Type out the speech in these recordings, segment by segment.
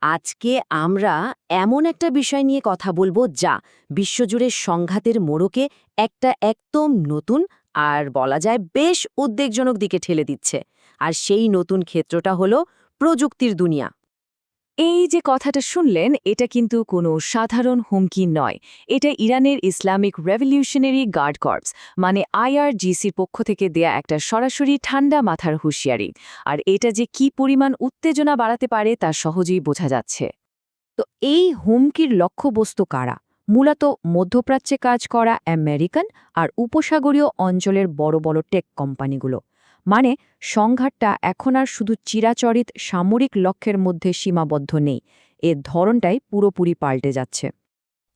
আজকে আমরা এমন একটা বিষয় নিয়ে কথা বলবো যা বিশ্বজুড়ে সংঘাতের মোড়কে একটা একদম নতুন আর বলা যায় বেশ উদ্বেগজনক দিকে ঠেলে দিচ্ছে। আর সেই নতুন ক্ষেত্রটা হলো প্রযুক্তির দুনিয়া। এই যে কথাটা শুনলেন এটা কিন্তু কোনো সাধারণ হুমকি নয়। এটা ইরানের ইসলামিক রেভলিউশনারি গার্ড কর্পস মানে আইআরজিসির পক্ষ থেকে দেয়া একটা সরাসরি ঠান্ডা মাথার হুঁশিয়ারি। আর এটা যে কি পরিমাণ উত্তেজনা বাড়াতে পারে তা সহজেই বোঝা যাচ্ছে। তো এই হুমকির লক্ষ্যবস্তু কারা? মূলত মধ্যপ্রাচ্যে কাজ করা আমেরিকান আর উপসাগরীয় অঞ্চলের বড় বড় টেক কোম্পানিগুলো। মানে সংঘাতটা এখন আর শুধু চিরাচরিত সামরিক লক্ষ্যের মধ্যে সীমাবদ্ধ নেই, এর ধরনটাই পুরোপুরি পাল্টে যাচ্ছে।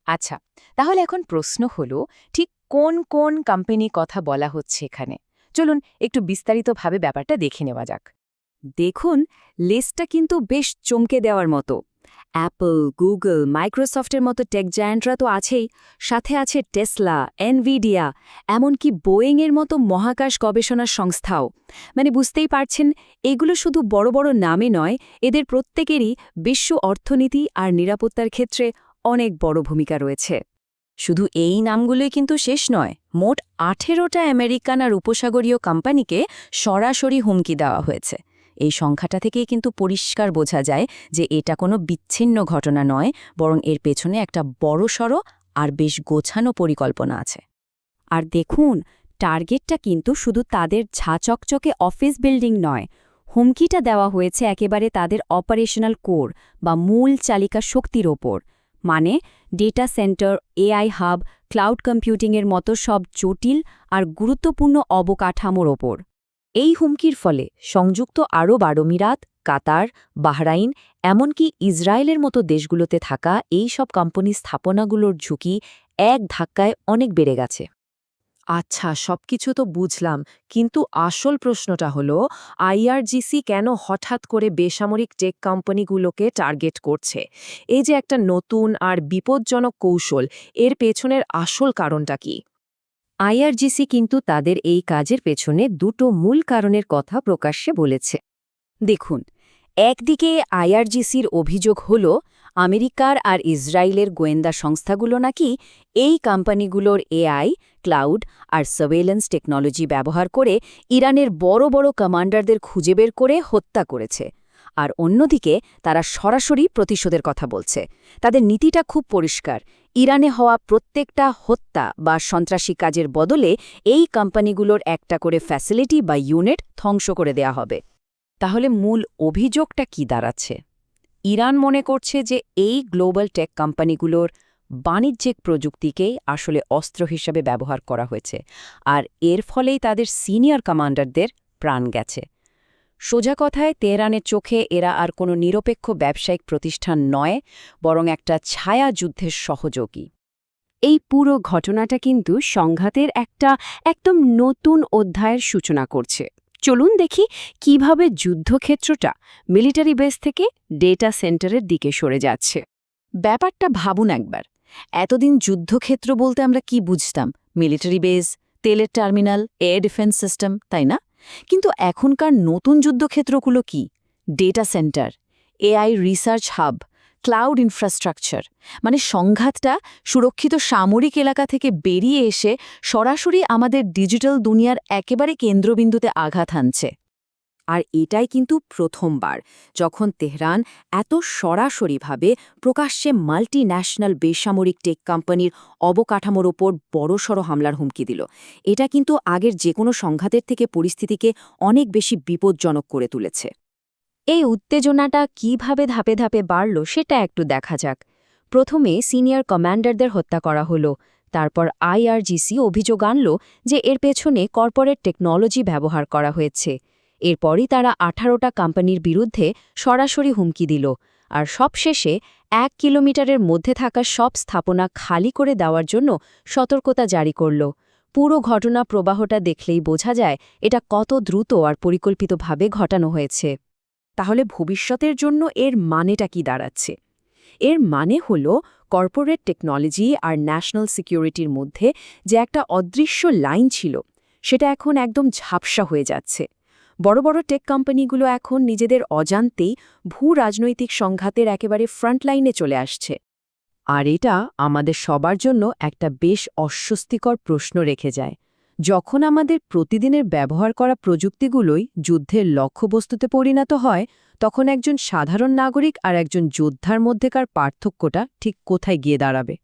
আচ্ছা, তাহলে এখন প্রশ্ন হলো ঠিক কোন কোন কোম্পানি কথা বলা হচ্ছে এখানে। চলুন একটু বিস্তারিতভাবে ব্যাপারটা দেখে নেওয়া যাক। দেখুন, লিস্টটা কিন্তু বেশ চমকে দেওয়ার মতো। অ্যাপল, গুগল, মাইক্রোসফটের মতো টেক জায়ান্টরা তো আছেই, সাথে আছে টেসলা, এনভিডিয়া, এমনকি বোয়িংয়ের মতো মহাকাশ গবেষণা সংস্থাও। মানে বুঝতেই পারছেন, এগুলো শুধু বড় বড় নামে নয়, এদের প্রত্যেকেরই বিশ্ব অর্থনীতি আর নিরাপত্তার ক্ষেত্রে অনেক বড় ভূমিকা রয়েছে। শুধু এই নামগুলোই কিন্তু শেষ নয়, মোট 18টা আমেরিকান আর উপসাগরীয় কোম্পানিকে সরাসরি হুমকি দেওয়া হয়েছে। এই সংখ্যাটা থেকেই কিন্তু পরিষ্কার বোঝা যায় যে এটা কোনো বিচ্ছিন্ন ঘটনা নয়, বরং এর পেছনে একটা বড়সড় আর বেশ গোছানো পরিকল্পনা আছে। আর দেখুন, টার্গেটটা কিন্তু শুধু তাদের ঝাঁচকচকে অফিস বিল্ডিং নয়, হুমকিটা দেওয়া হয়েছে একেবারে তাদের অপারেশনাল কোর বা মূল চালিকা শক্তির ওপর। মানে data center, AI hub, cloud কম্পিউটিংয়ের মতো সব জটিল আর গুরুত্বপূর্ণ অবকাঠামোর ওপর। এই হুমকির ফলে সংযুক্ত আরব আমিরাত, কাতার, বাহরাইন, এমনকি ইসরায়েলের মতো দেশগুলোতে থাকা এই সব কোম্পানি স্থাপনাগুলোর ঝুঁকি এক ধাক্কায় অনেক বেড়ে গেছে। আচ্ছা, সবকিছু তো বুঝলাম, কিন্তু আসল প্রশ্নটা হলো আইআরজিসি কেন হঠাৎ করে বেসামরিক টেক কোম্পানিগুলোকে টার্গেট করছে? এই যে একটা নতুন আর বিপজ্জনক কৌশল, এর পেছনের আসল কারণটা কি? আইআরজিসি কিন্তু তাদের এই কাজের পেছনে দুটো মূল কারণের কথা প্রকাশ্যে বলেছে। দেখুন, একদিকে আইআরজিসির অভিযোগ হল আমেরিকার আর ইসরায়েলের গোয়েন্দা সংস্থাগুলো নাকি এই কোম্পানিগুলোর এআই, ক্লাউড আর সার্ভেইলেন্স টেকনোলজি ব্যবহার করে ইরানের বড় বড় কমান্ডারদের খুঁজে বের করে হত্যা করেছে। আর অন্যদিকে তারা সরাসরি প্রতিশোধের কথা বলছে। তাদের নীতিটা খুব পরিষ্কার, ইরানে হওয়া প্রত্যেকটা হত্যা বা সন্ত্রাসী কাজের বদলে এই কোম্পানিগুলোর একটা করে ফ্যাসিলিটি বা ইউনিট ধ্বংস করে দেয়া হবে। তাহলে মূল অভিযোগটা কি দাঁড়াচ্ছে? ইরান মনে করছে যে এই গ্লোবাল টেক কোম্পানিগুলোর বাণিজ্যিক প্রযুক্তিকেই আসলে অস্ত্র হিসাবে ব্যবহার করা হয়েছে, আর এর ফলেই তাদের সিনিয়র কমান্ডারদের প্রাণ গেছে। সোজা কথায় তেহরানের চোখে এরা আর কোনো নিরপেক্ষ ব্যবসায়িক প্রতিষ্ঠান নয়, বরং একটা ছায়া যুদ্ধের সহযোগী। এই পুরো ঘটনাটা কিন্তু সংঘাতের একটা একদম নতুন অধ্যায়ের সূচনা করছে। চলুন দেখি কিভাবে যুদ্ধক্ষেত্রটা মিলিটারি বেস থেকে ডেটা সেন্টারের দিকে সরে যাচ্ছে। ব্যাপারটা ভাবুন একবার, এতদিন যুদ্ধক্ষেত্র বলতে আমরা কি বুঝতাম? মিলিটারি বেস, তেলের টার্মিনাল, এয়ার ডিফেন্স সিস্টেম, তাই না? কিন্তু এখনকার নতুন যুদ্ধক্ষেত্রগুলো কি? Data center, AI research hub, cloud infrastructure. মানে সংঘাতটা সুরক্ষিত সামরিক এলাকা থেকে বেরিয়ে এসে সরাসরি আমাদের ডিজিটাল দুনিয়ার একেবারে কেন্দ্রবিন্দুতে আঘাত হানছে। আর এটাই কিন্তু প্রথমবার যখন তেহরান এত সরাসরিভাবে প্রকাশ্যে মাল্টিন্যাশনাল বেসামরিক টেক কোম্পানির অবকাঠামোর ওপর বড়সড় হামলার হুমকি দিল। এটা কিন্তু আগের যে কোনো সংঘাতের থেকে পরিস্থিতিকে অনেক বেশি বিপজ্জনক করে তুলেছে। এই উত্তেজনাটা কিভাবে ধাপে ধাপে বাড়ল সেটা একটু দেখা যাক। প্রথমে সিনিয়র কমান্ডারদের হত্যা করা হলো, তারপর আইআরজিসি অভিযোগ আনল যে এর পেছনে কর্পোরেট টেকনোলজি ব্যবহার করা হয়েছে। এরপরই তারা 18টা কোম্পানির বিরুদ্ধে সরাসরি হুমকি দিল, আর সবশেষে 1 কিলোমিটারের মধ্যে থাকা সব স্থাপনা খালি করে দেওয়ার জন্য সতর্কতা জারি করল। পুরো ঘটনা প্রবাহটা দেখলেই বোঝা যায় এটা কত দ্রুত আর পরিকল্পিতভাবে ঘটানো হয়েছে। তাহলে ভবিষ্যতের জন্য এর মানেটা কি দাঁড়াচ্ছে? এর মানে হল কর্পোরেট টেকনোলজি আর ন্যাশনাল সিকিউরিটির মধ্যে যে একটা অদৃশ্য লাইন ছিল, সেটা এখন একদম ঝাপসা হয়ে যাচ্ছে। বড় বড় টেক কোম্পানিগুলো এখন নিজেদের অজান্তেই ভূ-রাজনৈতিক সংঘাতের একেবারে ফ্রন্টলাইনে চলে আসছে। আর এটা আমাদের সবার জন্য একটা বেশ অস্বস্তিকর প্রশ্ন রেখে যায়। যখন আমাদের প্রতিদিনের ব্যবহার করা প্রযুক্তিগুলোই যুদ্ধের লক্ষ্যবস্তুতে পরিণত হয়, তখন একজন সাধারণ নাগরিক আর একজন যোদ্ধার মধ্যেকার পার্থক্যটা ঠিক কোথায় গিয়ে দাঁড়াবে?